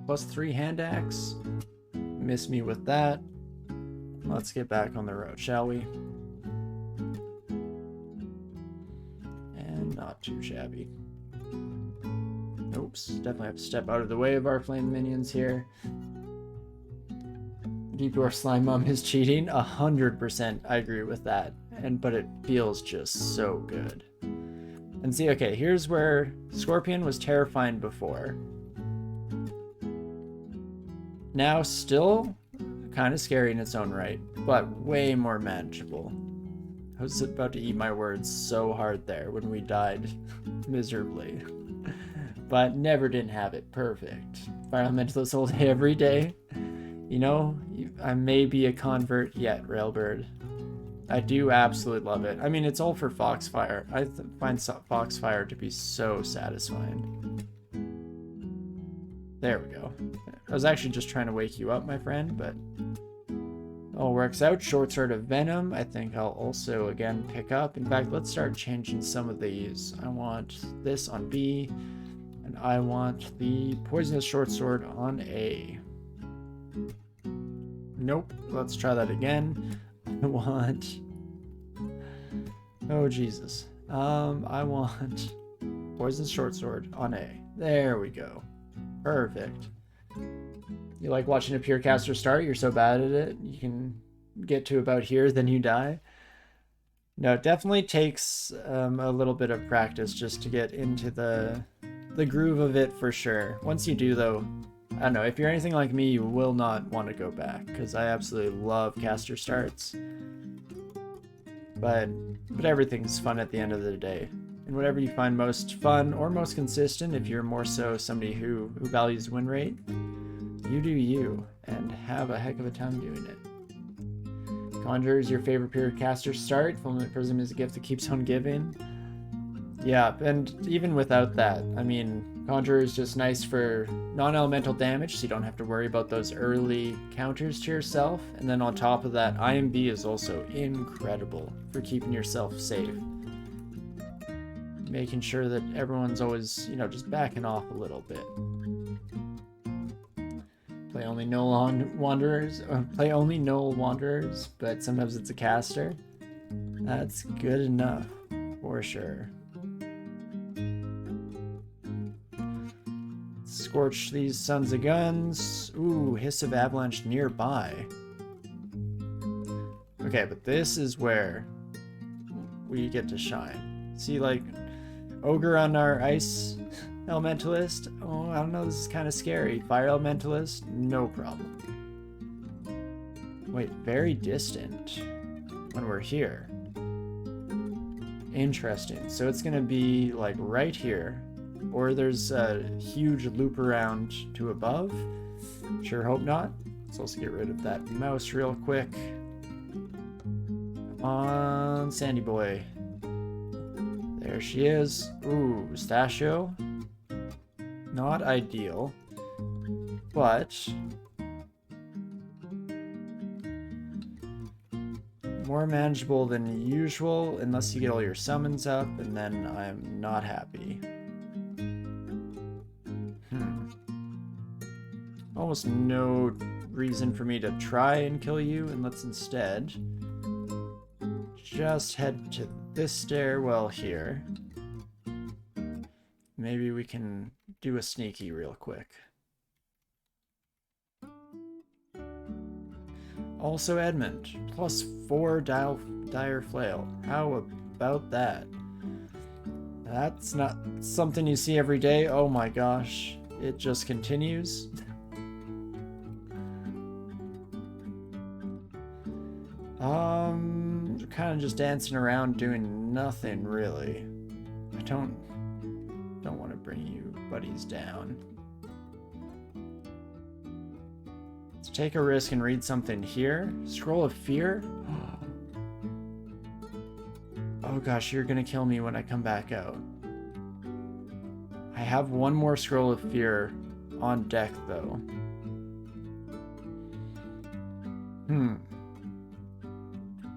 +3 hand axe. Miss me with that. Let's get back on the road, shall we? And not too shabby. Oops, definitely have to step out of the way of our flame minions here. Deep Dwarf Slime Mum is cheating. 100%, I agree with that. But it feels just so good. And see, okay, here's where Scorpion was terrifying before. Now still kind of scary in its own right, but way more manageable. I was about to eat my words so hard there when we died miserably. But never didn't have it perfect. Fire Elementalist hold every day. You know, I may be a convert yet, Railbird. I do absolutely love it. I mean, it's all for Foxfire. I find Foxfire to be so satisfying. There we go. I was actually just trying to wake you up, my friend, but all works out. Short Sword of Venom, I think I'll also, again, pick up. In fact, let's start changing some of these. I want this on B, and I want the Poisonous Short Sword on A. Nope. Let's try that again. I want... Oh, Jesus. I want Poisonous Short Sword on A. There we go. Perfect. You like watching a pure caster start? You're so bad at it. You can get to about here, then you die. No, it definitely takes a little bit of practice just to get into the groove of it for sure. Once you do, though, I don't know, if you're anything like me, you will not want to go back, because I absolutely love caster starts. But everything's fun at the end of the day. And whatever you find most fun or most consistent, if you're more so somebody who values win rate, you do you, and have a heck of a time doing it. Conjure is your favorite pure caster start. Fulminate Prism is a gift that keeps on giving. Yeah, and even without that, I mean, Conjure is just nice for non-elemental damage, so you don't have to worry about those early counters to yourself. And then on top of that, IMB is also incredible for keeping yourself safe. Making sure that everyone's always, you know, just backing off a little bit. Play only Null Wanderers, play only Null Wanderers, but sometimes it's a caster. That's good enough, for sure. Scorch these sons of guns. Ooh, Hiss of Avalanche nearby. Okay, but this is where we get to shine. See, like, Ogre on our Ice Elementalist. Oh, I don't know, this is kind of scary. Fire Elementalist, no problem. Wait, very distant when we're here. Interesting. So it's going to be, like, right here. Or there's a huge loop around to above. Sure hope not. Let's also get rid of that mouse real quick. Come on, Sandy Boy. There she is. Ooh, Pistachio. Not ideal. But more manageable than usual, unless you get all your summons up, and then I'm not happy. Almost no reason for me to try and kill you, and let's instead just head to this stairwell here. Maybe we can do a sneaky real quick. Also Edmund, +4 dire flail. How about that? That's not something you see every day. Oh my gosh, it just continues. Kind of just dancing around doing nothing really. I don't want to bring you buddies down. Let's take a risk and read something here. Scroll of Fear? Oh gosh, you're gonna kill me when I come back out. I have one more Scroll of Fear on deck though.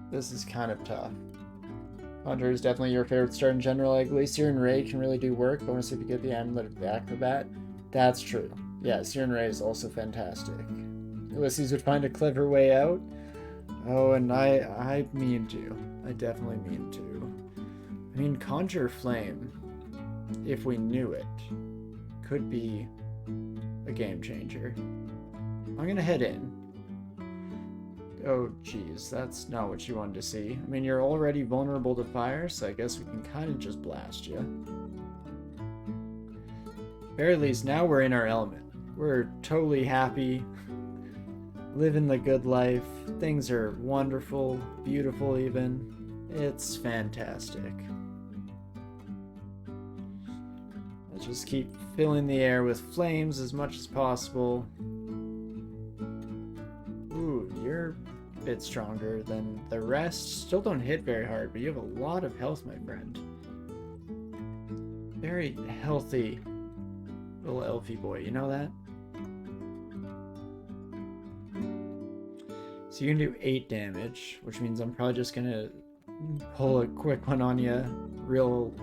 This is kind of tough. Conjure is definitely your favorite start in general. Like Glacier and Ray can really do work. Bonus if you get the Amulet of the Acrobat. That's true. Yeah, Searing Ray is also fantastic. Ulysses would find a clever way out. Oh, and I mean to. I definitely mean to. I mean, Conjure Flame, if we knew it, could be a game changer. I'm gonna head in. Oh, geez, that's not what you wanted to see. I mean, you're already vulnerable to fire, so I guess we can kind of just blast you. Very least, now we're in our element. We're totally happy, living the good life. Things are wonderful, beautiful even. It's fantastic. Let's just keep filling the air with flames as much as possible. Ooh, you're a bit stronger than the rest. Still don't hit very hard, but you have a lot of health, my friend. Very healthy little elfie boy, you know that? So you can do 8 damage, which means I'm probably just gonna pull a quick one on you real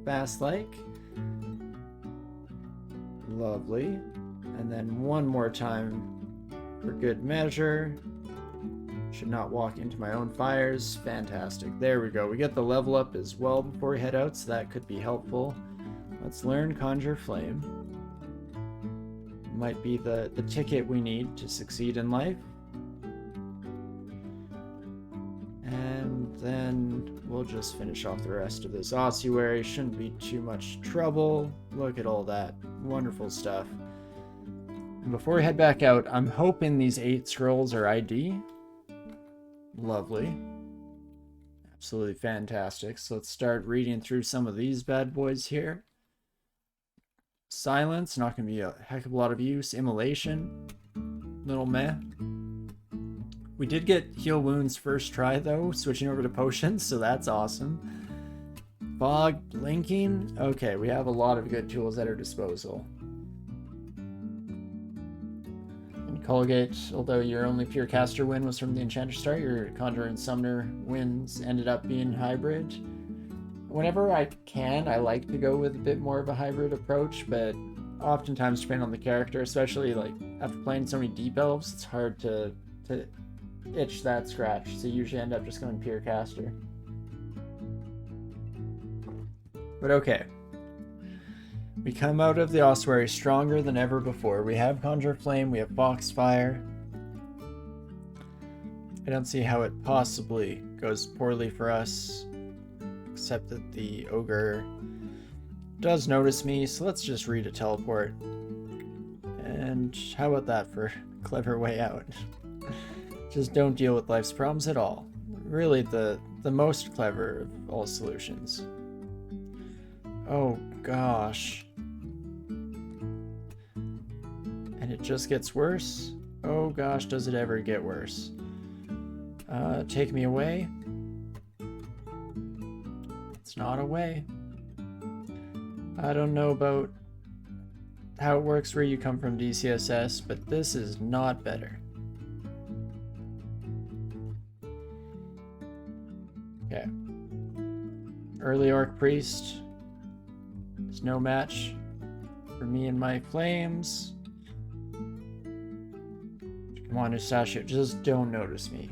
fast like. Lovely. And then one more time for good measure. Should not walk into my own fires. Fantastic. There we go. We get the level up as well before we head out, so that could be helpful. Let's learn Conjure Flame. Might be the ticket we need to succeed in life. And then we'll just finish off the rest of this ossuary. Shouldn't be too much trouble. Look at all that wonderful stuff. And before we head back out, I'm hoping these 8 scrolls are ID. Lovely. Absolutely fantastic. So let's start reading through some of these bad boys here. Silence, not going to be a heck of a lot of use. Immolation, little meh. We did get heal wounds first try though, switching over to potions, so that's awesome. Fog, blinking. Okay, we have a lot of good tools at our disposal. And Colgate, although your only pure caster win was from the Enchanter Star, your Conjurer and Summoner wins ended up being hybrid. Whenever I can, I like to go with a bit more of a hybrid approach, but oftentimes depending on the character, especially like after playing so many deep elves, it's hard to itch that scratch, so you usually end up just going pure caster. But okay. We come out of the ossuary stronger than ever before. We have Conjure Flame, we have Foxfire. I don't see how it possibly goes poorly for us, except that the ogre does notice me, so let's just read a teleport. And how about that for a clever way out? Just don't deal with life's problems at all. Really the most clever of all solutions. Oh gosh. And it just gets worse? Oh gosh, does it ever get worse? Take me away? It's not away. I don't know about how it works where you come from, DCSS, but this is not better. Okay. Early Orc Priest is no match for me and my flames. Come on, Eustachio, just don't notice me.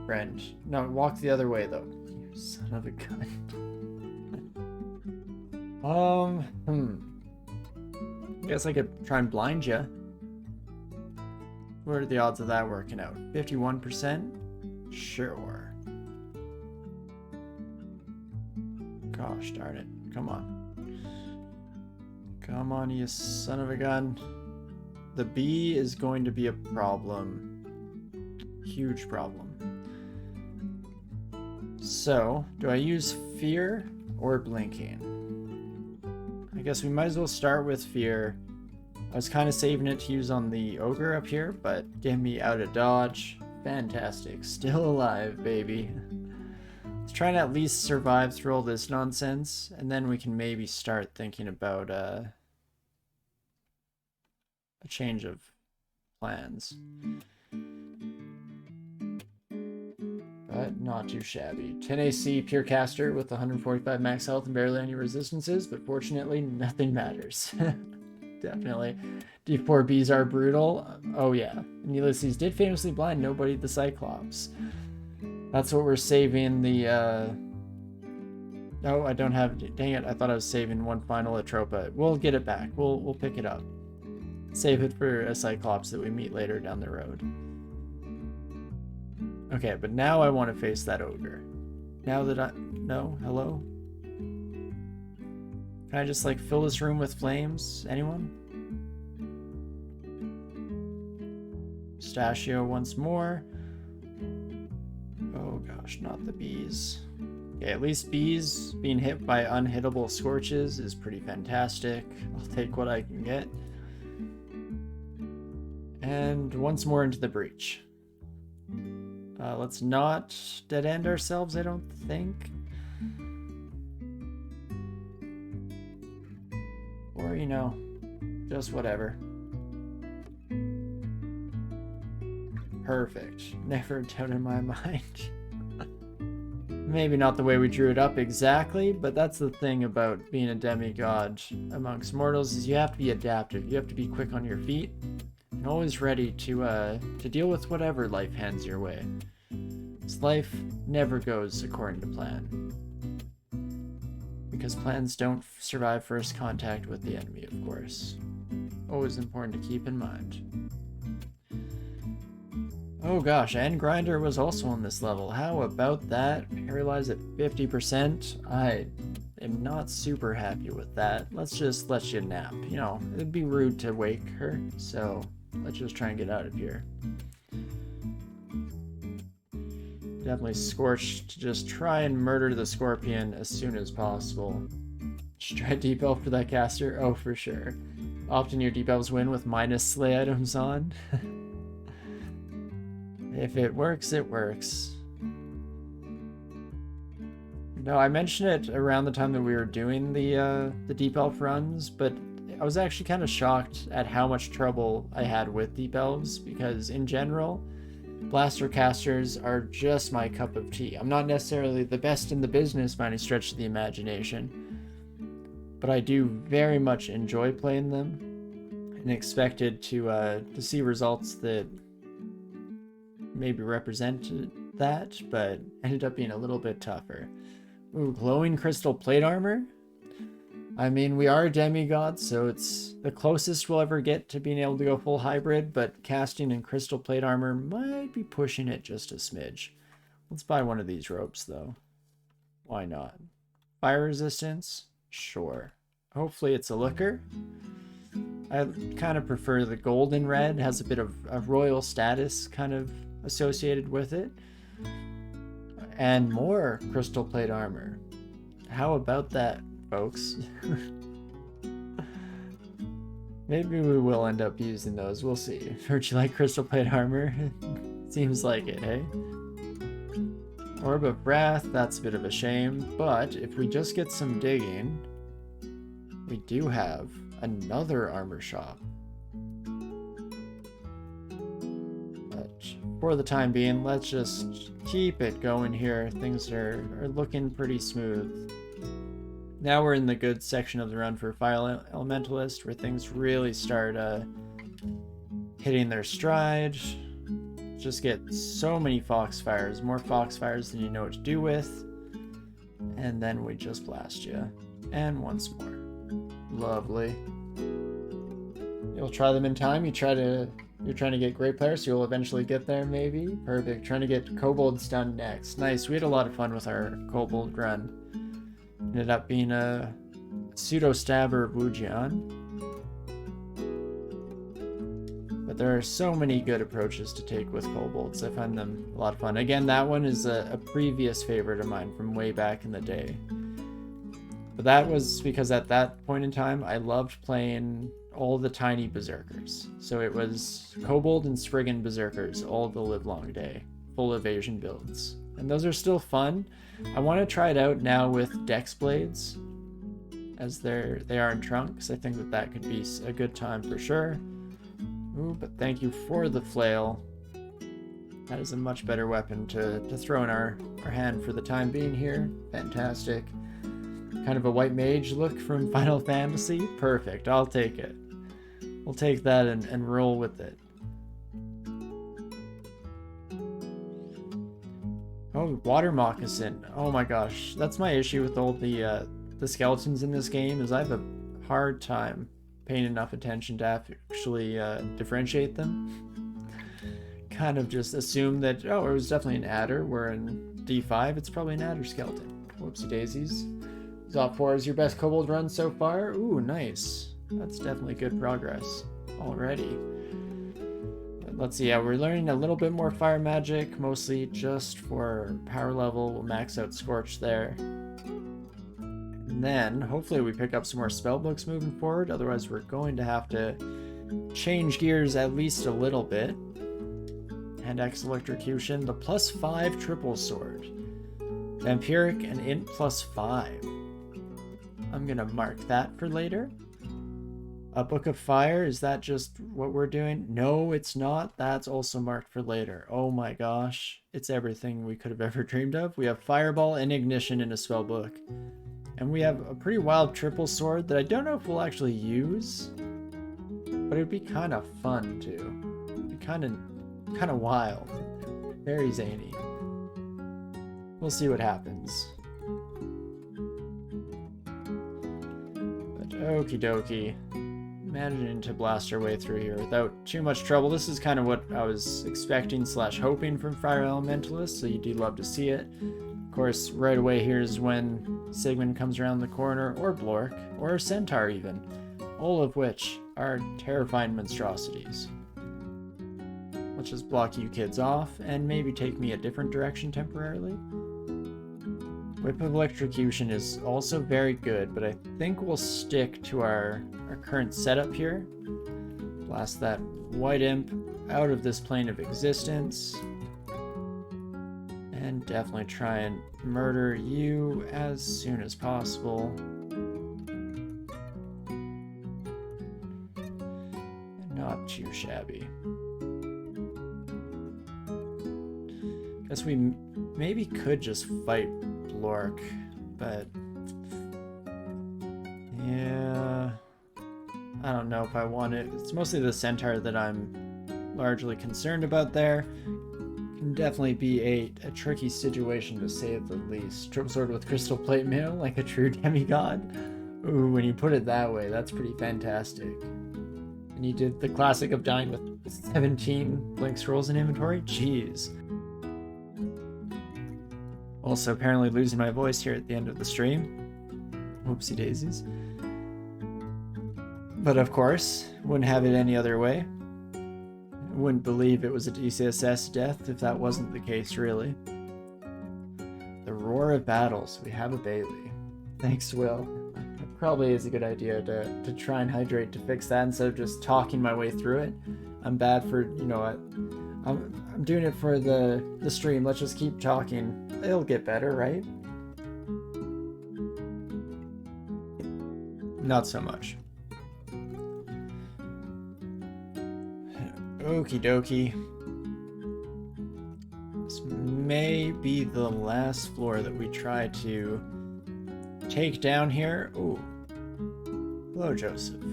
Friend. No, walk the other way, though. You son of a gun. Guess I could try and blind you. What are the odds of that working out? 51%? Sure. Gosh darn it. Come on. Come on, you son of a gun. The bee is going to be a problem. Huge problem. So, do I use fear or blinking? I guess we might as well start with fear. I was kind of saving it to use on the ogre up here, but get me out of dodge. Fantastic. Still alive, baby. Let's try and at least survive through all this nonsense, and then we can maybe start thinking about a change of plans. But not too shabby. 10 AC, pure caster with 145 max health and barely any resistances, but fortunately nothing matters. Definitely. D4 bees are brutal. Oh yeah. And Ulysses did famously blind nobody the Cyclops. That's what we're saving the Oh, I don't have, dang it, I thought I was saving one final Atropa. We'll get it back. We'll pick it up. Save it for a Cyclops that we meet later down the road. Okay, but now I want to face that ogre. Now that no, hello? Can I just like fill this room with flames? Anyone? Pistachio once more. Oh gosh, not the bees. Okay, at least bees being hit by unhittable scorches is pretty fantastic. I'll take what I can get. And once more into the breach. Let's not dead end ourselves, I don't think. Or, you know, just whatever. Perfect. Never a doubt in my mind. Maybe not the way we drew it up exactly, but that's the thing about being a demigod amongst mortals is you have to be adaptive. You have to be quick on your feet and always ready to deal with whatever life hands your way. This life never goes according to plan. Because plans don't survive first contact with the enemy, of course. Always important to keep in mind. Oh gosh, and Grinder was also on this level. How about that? Paralyzed at 50%. I am not super happy with that. Let's just let you nap. You know, it'd be rude to wake her, so let's just try and get out of here. Definitely Scorched to just try and murder the Scorpion as soon as possible. Just try Deep Elf for that caster? Oh, for sure. Often your Deep Elves win with minus slay items on. If it works, it works. No, I mentioned it around the time that we were doing the Deep Elf runs, but I was actually kind of shocked at how much trouble I had with Deep Elves, because in general, Blaster casters are just my cup of tea. I'm not necessarily the best in the business by any stretch of the imagination, but I do very much enjoy playing them and expected to see results that maybe represented that, but ended up being a little bit tougher. Ooh, glowing crystal plate armor? I mean, we are a demigod, so it's the closest we'll ever get to being able to go full hybrid, but casting in crystal plate armor might be pushing it just a smidge. Let's buy one of these ropes, though. Why not? Fire resistance? Sure. Hopefully it's a looker. I kind of prefer the golden red, has a bit of a royal status kind of associated with it. And more crystal plate armor. How about that, folks? Maybe we will end up using those. We'll see. Would you like crystal plate armor? Seems like it, hey? Orb of Wrath, that's a bit of a shame. But if we just get some digging, we do have another armor shop. But for the time being, let's just keep it going here. Things are looking pretty smooth. Now we're in the good section of the run for Fire Elementalist, where things really start hitting their stride. Just get so many Foxfires, more Foxfires than you know what to do with. And then we just blast you. And once more. Lovely. You'll try them in time. You're trying to get great players, so you'll eventually get there, maybe. Perfect. Trying to get kobolds done next. Nice. We had a lot of fun with our kobold run. Ended up being a pseudo stabber Wujian. But there are so many good approaches to take with kobolds. I find them a lot of fun. Again, that one is a previous favorite of mine from way back in the day. But that was because at that point in time, I loved playing all the tiny berserkers. So it was kobold and spriggan berserkers all the livelong day. Full evasion builds. And those are still fun. I want to try it out now with Dex Blades, as they are in trunks. I think that could be a good time for sure. Ooh, but thank you for the flail. That is a much better weapon to throw in our hand for the time being here. Fantastic. Kind of a white mage look from Final Fantasy. Perfect, I'll take it. We'll take that and roll with it. Oh, water moccasin. Oh my gosh. That's my issue with all the skeletons in this game, is I have a hard time paying enough attention to actually differentiate them. Kind of just assume that, oh, it was definitely an adder, where in D5 it's probably an adder skeleton. Whoopsie daisies. Zot 4 is your best kobold run so far? Ooh, nice. That's definitely good progress already. But let's see, yeah, we're learning a little bit more fire magic, mostly just for power level. We'll max out Scorch there. And then, hopefully we pick up some more spell books moving forward, otherwise we're going to have to change gears at least a little bit. Hand Axe Electrocution, the +5 triple sword. Vampiric and Int +5. I'm gonna mark that for later. A Book of Fire, is that just what we're doing? No, it's not. That's also marked for later. Oh my gosh. It's everything we could have ever dreamed of. We have Fireball and Ignition in a spell book. And we have a pretty wild triple sword that I don't know if we'll actually use. But it'd be kind of fun too. It'd be kind of wild. Very zany. We'll see what happens. But okie dokie. Managing to blast our way through here without too much trouble. This is kind of what I was expecting / hoping from Fire Elementalist, so you do love to see it. Of course, right away here's when Sigmund comes around the corner, or Blork, or Centaur even, all of which are terrifying monstrosities. Let's just block you kids off, and maybe take me a different direction temporarily. Whip of Electrocution is also very good, but I think we'll stick to our current setup here. Blast that white imp out of this plane of existence. And definitely try and murder you as soon as possible. Not too shabby. Guess we maybe could just fight Blork, but yeah, I don't know if I want it. It's mostly the Centaur that I'm largely concerned about there. Can definitely be a tricky situation to say at the least. Triple sword with crystal plate mail, like a true demigod. Ooh, when you put it that way, that's pretty fantastic. And you did the classic of dying with 17 blink scrolls in inventory? Jeez. Also, apparently losing my voice here at the end of the stream. Whoopsie daisies. But of course, wouldn't have it any other way. I wouldn't believe it was a DCSS death if that wasn't the case, really. The Roar of Battles. We have a Bailey. Thanks, Will. It probably is a good idea to try and hydrate to fix that instead of just talking my way through it. I'm bad for, you know what, I'm doing it for the stream. Let's just keep talking. It'll get better, right? Not so much. Okie dokie. This may be the last floor that we try to take down here. Ooh. Hello, Joseph.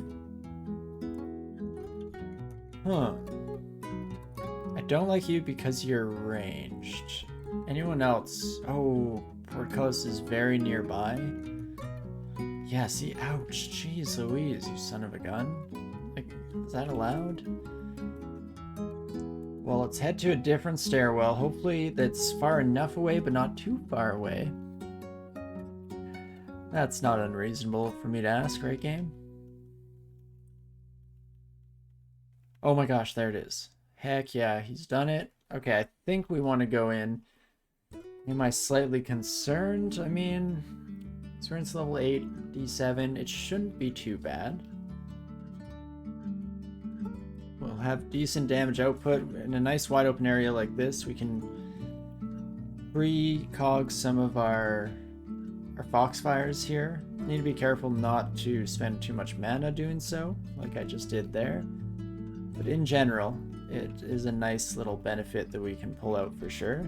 Huh. I don't like you because you're ranged. Anyone else? Oh, Porcos is very nearby. Yeah, see, ouch. Jeez Louise, you son of a gun. Like, is that allowed? Well, let's head to a different stairwell. Hopefully that's far enough away, but not too far away. That's not unreasonable for me to ask, right, game? Oh my gosh, there it is. Heck yeah, he's done it. Okay, I think we want to go in. Am I slightly concerned? I mean, experience level 8, D7. It shouldn't be too bad. We'll have decent damage output. In a nice wide open area like this, we can precog some of our Foxfires here. Need to be careful not to spend too much mana doing so, like I just did there. But in general, it is a nice little benefit that we can pull out for sure.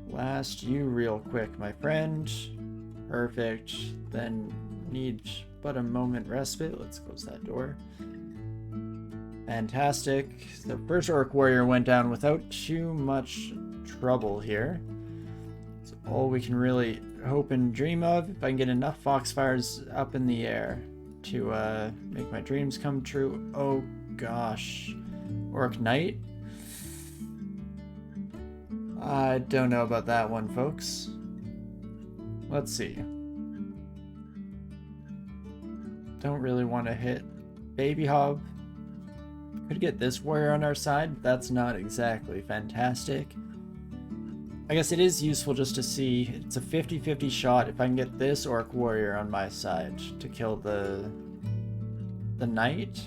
Blast you real quick, my friend. Perfect. Then need but a moment respite. Let's close that door. Fantastic. The first Orc Warrior went down without too much trouble here. It's all we can really hope and dream of. If I can get enough Foxfires up in the air to make my dreams come true. Oh gosh. Orc Knight? I don't know about that one, folks. Let's see. Don't really want to hit Baby Hob. Could get this warrior on our side. That's not exactly fantastic. I guess it is useful just to see. It's a 50-50 shot if I can get this Orc Warrior on my side to kill the Knight.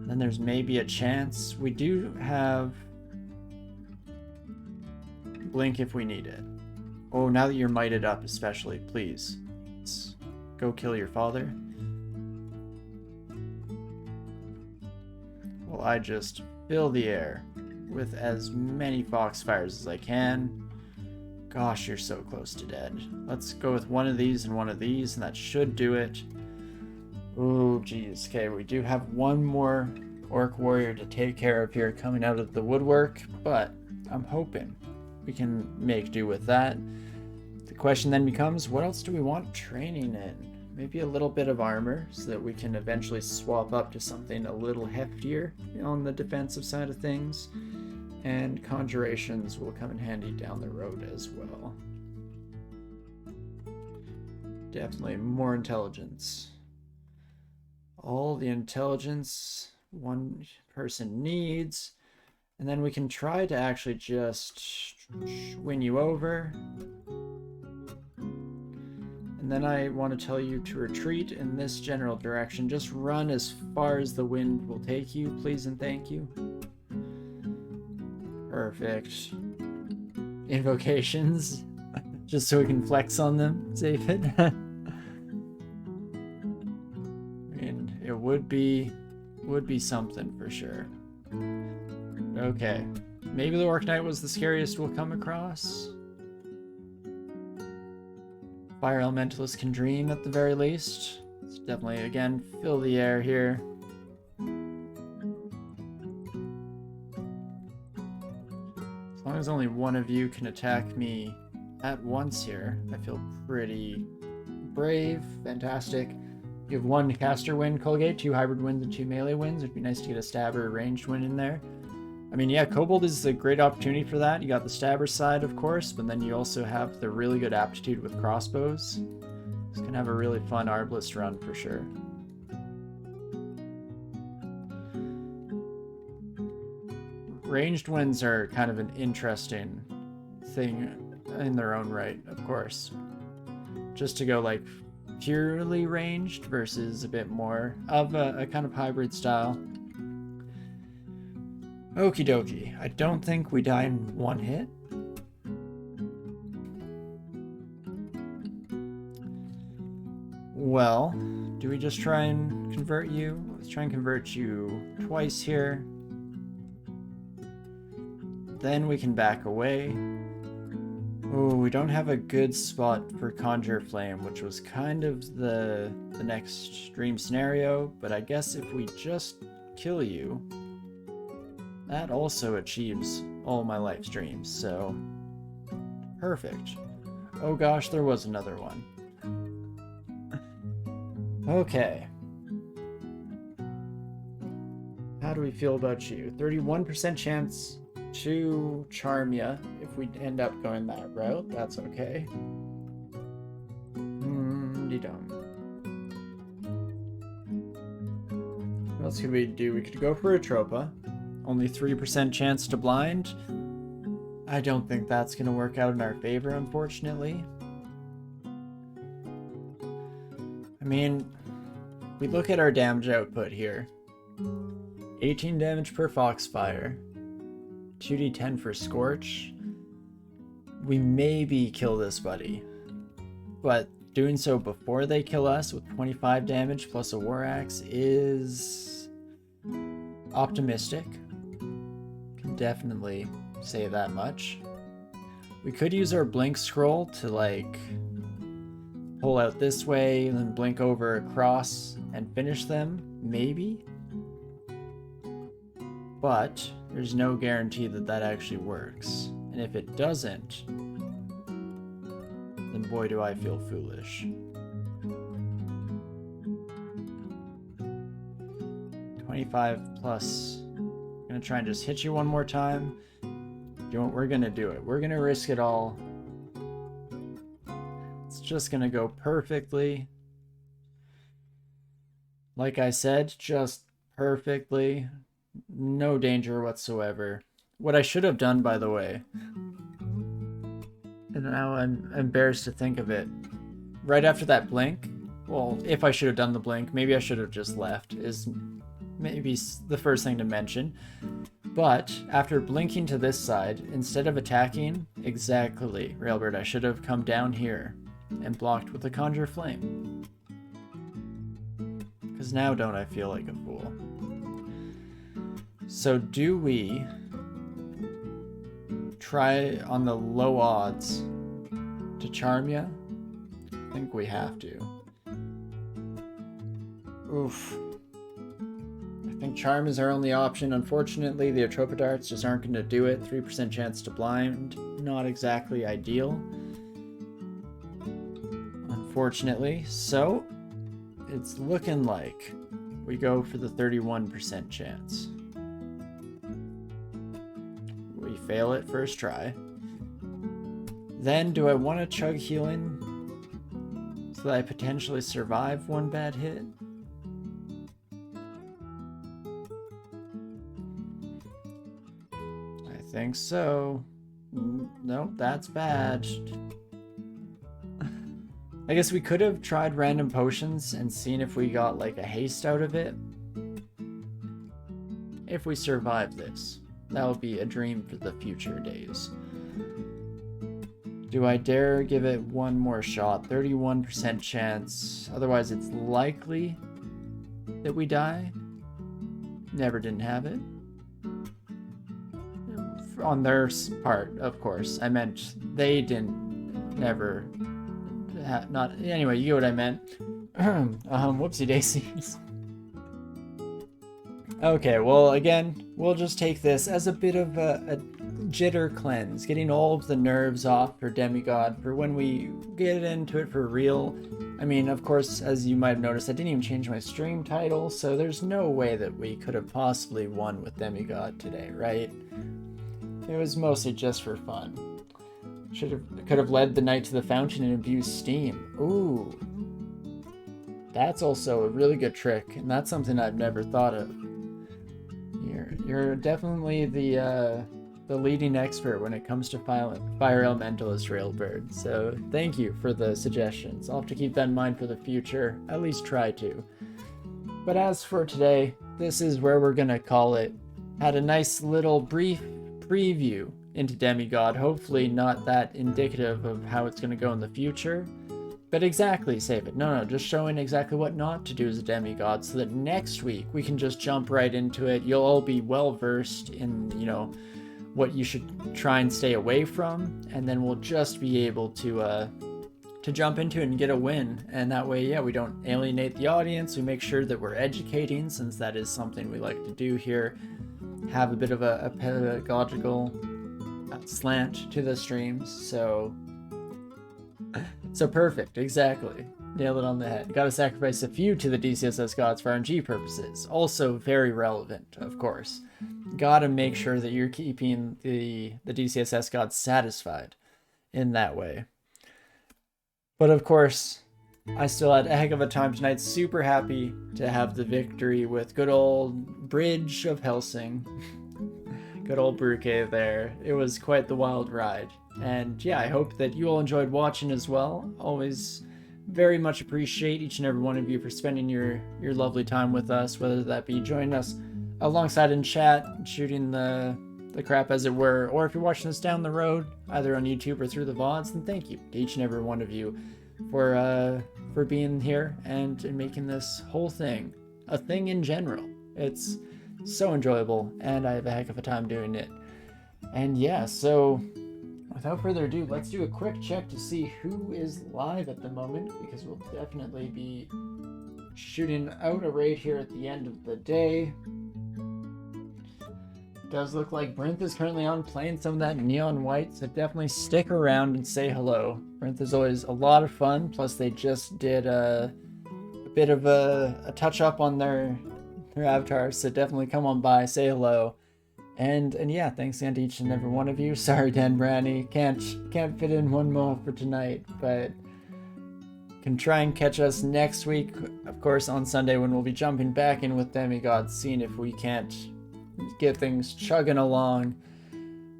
Then there's maybe a chance. We do have Blink if we need it. Oh, now that you're mighted up especially, please. Let's go kill your father. Well, I just fill the air with as many Foxfires as I can. Gosh, you're so close to dead. Let's go with one of these and one of these, and that should do it. Oh, geez. Okay, we do have one more Orc Warrior to take care of here coming out of the woodwork, but I'm hoping we can make do with that. The question then becomes, what else do we want training in? Maybe a little bit of armor so that we can eventually swap up to something a little heftier on the defensive side of things. And conjurations will come in handy down the road as well. Definitely more intelligence. All the intelligence one person needs. And then we can try to actually just win you over. And then I want to tell you to retreat in this general direction. Just run as far as the wind will take you, please and thank you. Perfect. Invocations. Just so we can flex on them, save it. And it would be something for sure. Okay. Maybe the Orc Knight was the scariest we'll come across. Fire Elementalist can dream at the very least. Let's definitely, again, fill the air here. As long as only one of you can attack me at once here, I feel pretty brave. Fantastic. You have one caster win, Colgate, 2 hybrid wins, and 2 melee wins. It'd be nice to get a stabber ranged win in there. I mean, yeah, Kobold is a great opportunity for that. You got the stabber side, of course, but then you also have the really good aptitude with crossbows. It's gonna have a really fun Arbalist run for sure. Ranged wins are kind of an interesting thing in their own right, of course. Just to go like purely ranged versus a bit more of a kind of hybrid style. Okie dokie. I don't think we die in one hit. Well, do we just try and convert you? Let's try and convert you twice here. Then we can back away. Oh, we don't have a good spot for Conjure Flame, which was kind of the next dream scenario, but I guess if we just kill you, that also achieves all my life's dreams, so perfect. Oh gosh, there was another one. Okay. How do we feel about you? 31% chance to charm ya if we end up going that route. That's okay. Dum. What else could we do? We could go for a Tropa. Only 3% chance to blind. I don't think that's going to work out in our favor, unfortunately. I mean, we look at our damage output here. 18 damage per Foxfire. 2d10 for Scorch. We maybe kill this buddy. But doing so before they kill us with 25 damage plus a War Axe is optimistic. Can definitely say that much. We could use our Blink Scroll to like pull out this way and then blink over across and finish them, maybe. But there's no guarantee that that actually works. And if it doesn't, then boy do I feel foolish. 25 plus. I'm gonna try and just hit you one more time. We're gonna do it. We're gonna risk it all. It's just gonna go perfectly. Like I said, just perfectly. No danger whatsoever. What I should have done, by the way, and now I'm embarrassed to think of it, right after that blink, well, if I should have done the blink, maybe I should have just left, is maybe the first thing to mention. But after blinking to this side, instead of attacking, exactly, Railbird, I should have come down here and blocked with the Conjure Flame. Because now don't I feel like a fool. So do we try on the low odds to charm ya? I think we have to. Oof. I think charm is our only option. Unfortunately, the Atropa darts just aren't going to do it. 3% chance to blind. Not exactly ideal. Unfortunately. So, it's looking like we go for the 31% chance. We fail it first try. Then, do I want to chug healing so that I potentially survive one bad hit? I think so. Nope, that's bad. I guess we could have tried random potions and seen if we got like a haste out of it. If we survive this, that will be a dream for the future days. Do I dare give it one more shot? 31% chance. Otherwise, it's likely that we die. Never didn't have it. On their part, of course. I meant they didn't never not anyway, you get what I meant. Whoopsie daisies. Okay, well again, we'll just take this as a bit of a jitter cleanse, getting all of the nerves off for Demigod for when we get into it for real. I mean, of course, as you might have noticed, I didn't even change my stream title, so there's no way that we could have possibly won with Demigod today, right? It was mostly just for fun. Could have led the knight to the fountain and abused steam. Ooh. That's also a really good trick, and that's something I've never thought of. You're definitely the leading expert when it comes to fire elementalist Railbird, so thank you for the suggestions. I'll have to keep that in mind for the future, at least try to. But as for today, this is where we're gonna call it. Had a nice little brief preview into Demigod, hopefully not that indicative of how it's going to go in the future, but exactly save it. No, just showing exactly what not to do as a Demigod so that next week we can just jump right into it. You'll all be well versed in, you know, what you should try and stay away from, and then we'll just be able to jump into it and get a win. And that way, yeah, we don't alienate the audience. We make sure that we're educating, since that is something we like to do here. Have a bit of a pedagogical slant to the streams, so perfect, exactly. Nailed it on the head. Gotta sacrifice a few to the DCSS gods for RNG purposes. Also very relevant, of course. Gotta make sure that you're keeping the DCSS gods satisfied in that way. But of course, I still had a heck of a time tonight. Super happy to have the victory with good old Bridge of Helsing. Good old Brew Cave there. It was quite the wild ride. And yeah, I hope that you all enjoyed watching as well. Always very much appreciate each and every one of you for spending your lovely time with us, whether that be joining us alongside in chat, shooting the crap as it were, or if you're watching this down the road, either on YouTube or through the VODs, then thank you to each and every one of you for being here and making this whole thing a thing in general. It's so enjoyable, and I have a heck of a time doing it. And yeah, so without further ado, let's do a quick check to see who is live at the moment, because we'll definitely be shooting out a raid here at the end of the day. Does look like Brinth is currently on playing some of that neon white, so definitely stick around and say hello. Brinth is always a lot of fun, plus they just did a bit of a touch up on their avatars, so definitely come on by, say hello. And yeah, thanks again to each and every one of you. Sorry, Dan Brandy, can't fit in one more for tonight, but can try and catch us next week, of course, on Sunday when we'll be jumping back in with Demigod, seeing if we can't get things chugging along.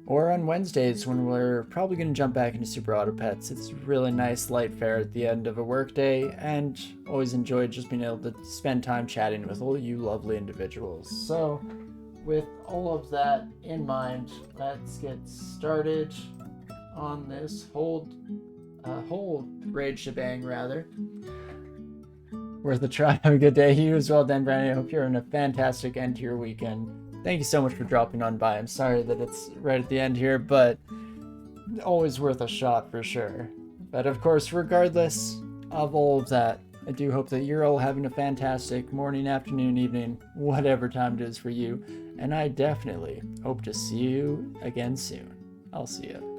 Or on Wednesdays when we're probably going to jump back into Super Auto Pets. It's really nice light fare at the end of a workday, and always enjoyed just being able to spend time chatting with all you lovely individuals. So, with all of that in mind, let's get started on this whole raid shebang, rather. Worth a try. Have a good day. You as well, Dan Brandon. I hope you're having a fantastic end to your weekend. Thank you so much for dropping on by. I'm sorry that it's right at the end here, but always worth a shot for sure. But of course, regardless of all of that, I do hope that you're all having a fantastic morning, afternoon, evening, whatever time it is for you. And I definitely hope to see you again soon. I'll see you.